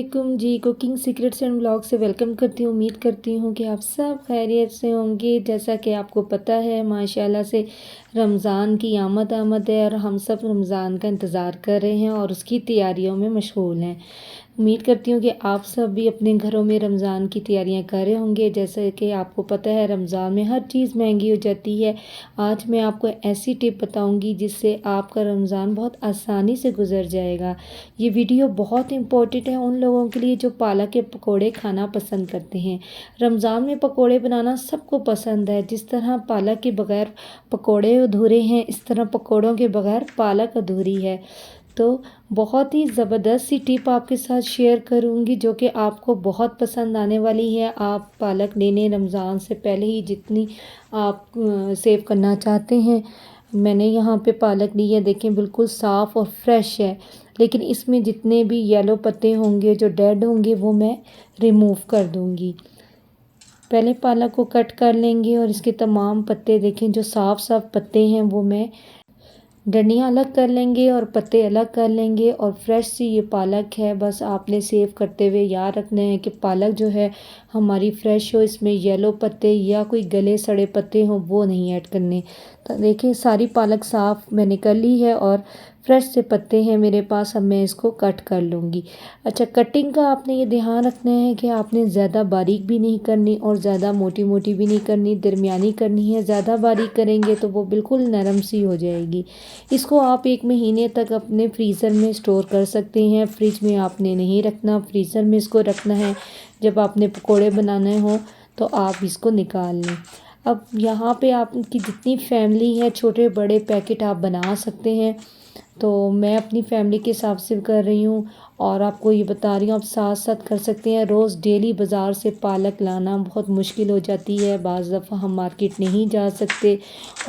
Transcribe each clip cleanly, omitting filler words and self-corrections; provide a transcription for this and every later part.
वालेकुम जी। Cooking secrets and blog से welcome करती हूँ। उम्मीद करती हूँ कि आप सब खैरियत से होंगे। जैसा कि आपको पता है माशाल्लाह से रमज़ान की आमद है और हम सब रमज़ान का इंतज़ार कर रहे हैं और उसकी तैयारियों में मशगूल हैं। उम्मीद करती हूँ कि आप सब भी अपने घरों में रमज़ान की तैयारियां कर रहे होंगे। जैसे कि आपको पता है रमज़ान में हर चीज़ महंगी हो जाती है। आज मैं आपको ऐसी टिप बताऊंगी जिससे आपका रमज़ान बहुत आसानी से गुजर जाएगा। ये वीडियो बहुत इम्पोर्टेंट है उन लोगों के लिए जो पालक के पकोड़े खाना पसंद करते हैं। रमज़ान में पकोड़े बनाना सबको पसंद है। जिस तरह पालक के बगैर पकोड़े अधूरे हैं, इस तरह पकोड़ों के बगैर पालक अधूरी है। तो बहुत ही ज़बरदस्त सी टिप आपके साथ शेयर करूंगी जो कि आपको बहुत पसंद आने वाली है। आप पालक लेने रमज़ान से पहले ही जितनी आप सेव करना चाहते हैं। मैंने यहाँ पे पालक ली है, देखें बिल्कुल साफ़ और फ्रेश है। लेकिन इसमें जितने भी येलो पत्ते होंगे जो डेड होंगे वो मैं रिमूव कर दूँगी। पहले पालक को कट कर लेंगे और इसके तमाम पत्ते देखें जो साफ़ पत्ते हैं वो मैं डंडियाँ अलग कर लेंगे और पत्ते अलग कर लेंगे। और फ्रेश सी ये पालक है। बस आपने सेव करते हुए याद रखना है कि पालक जो है हमारी फ्रेश हो, इसमें येलो पत्ते या कोई गले सड़े पत्ते हों वो नहीं ऐड करने। तो देखिए सारी पालक साफ़ मैंने कर ली है और फ्रेश से पत्ते हैं मेरे पास। अब मैं इसको कट कर लूँगी। अच्छा, कटिंग का आपने ये ध्यान रखना है कि आपने ज़्यादा बारीक भी नहीं करनी और ज़्यादा मोटी मोटी भी नहीं करनी, दरमियानी करनी है। ज़्यादा बारीक करेंगे तो वो बिल्कुल नरम सी हो जाएगी। इसको आप 1 महीने तक अपने फ्रीज़र में स्टोर कर सकते हैं। फ्रिज में आपने नहीं रखना, फ्रीज़र में इसको रखना है। जब आपने पकोड़े बनाने हो तो आप इसको निकाल लें। अब यहाँ पे आपकी जितनी फैमिली है छोटे बड़े पैकेट आप बना सकते हैं। तो मैं अपनी फैमिली के हिसाब से कर रही हूँ और आपको ये बता रही हूँ, आप साथ साथ कर सकते हैं। रोज़ डेली बाज़ार से पालक लाना बहुत मुश्किल हो जाती है। बाज़ दफ़ा हम मार्केट नहीं जा सकते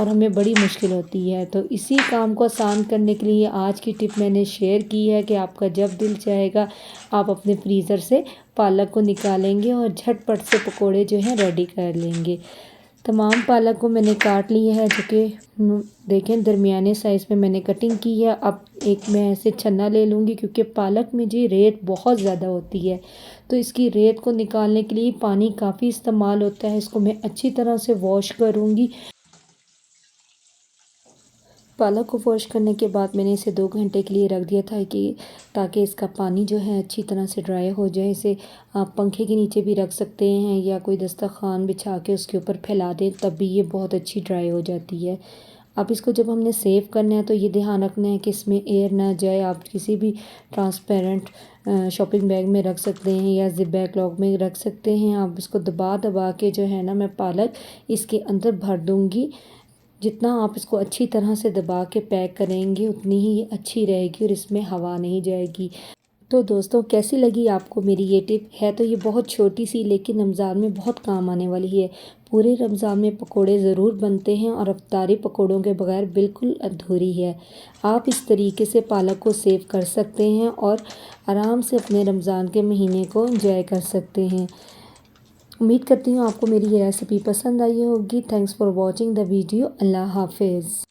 और हमें बड़ी मुश्किल होती है। तो इसी काम को आसान करने के लिए आज की टिप मैंने शेयर की है कि आपका जब दिल चाहेगा आप अपने फ्रीज़र से पालक को निकालेंगे और झटपट से पकोड़े जो हैं रेडी कर लेंगे। तमाम पालक को मैंने काट लिया है जो कि देखें दरमियाने साइज़ में मैंने कटिंग की है। अब एक मैं ऐसे छन्ना ले लूँगी क्योंकि पालक में जी रेत बहुत ज़्यादा होती है। तो इसकी रेत को निकालने के लिए पानी काफ़ी इस्तेमाल होता है। इसको मैं अच्छी तरह से वॉश करूँगी। पालक को वॉश करने के बाद मैंने इसे 2 घंटे के लिए रख दिया था कि ताकि इसका पानी जो है अच्छी तरह से ड्राई हो जाए। इसे आप पंखे के नीचे भी रख सकते हैं या कोई दस्तरखान बिछा के उसके ऊपर फैला दें, तब भी ये बहुत अच्छी ड्राई हो जाती है। अब इसको जब हमने सेव करना है तो ये ध्यान रखना है कि इसमें एयर ना जाए। आप किसी भी ट्रांसपेरेंट शॉपिंग बैग में रख सकते हैं या जिप बैग लॉक में रख सकते हैं। आप इसको दबा दबा के जो है ना मैं पालक इसके अंदर भर दूँगी। जितना आप इसको अच्छी तरह से दबा के पैक करेंगे उतनी ही अच्छी रहेगी और इसमें हवा नहीं जाएगी। तो दोस्तों कैसी लगी आपको मेरी ये टिप? है तो ये बहुत छोटी सी लेकिन रमज़ान में बहुत काम आने वाली है। पूरे रमज़ान में पकोड़े ज़रूर बनते हैं और अफ्तारी पकोड़ों के बगैर बिल्कुल अधूरी है। आप इस तरीके से पालक को सेव कर सकते हैं और आराम से अपने रमज़ान के महीने को एंजॉय कर सकते हैं। उम्मीद करती हूँ आपको मेरी ये रेसिपी पसंद आई होगी। Thanks for watching the video. अल्लाह हाफिज़।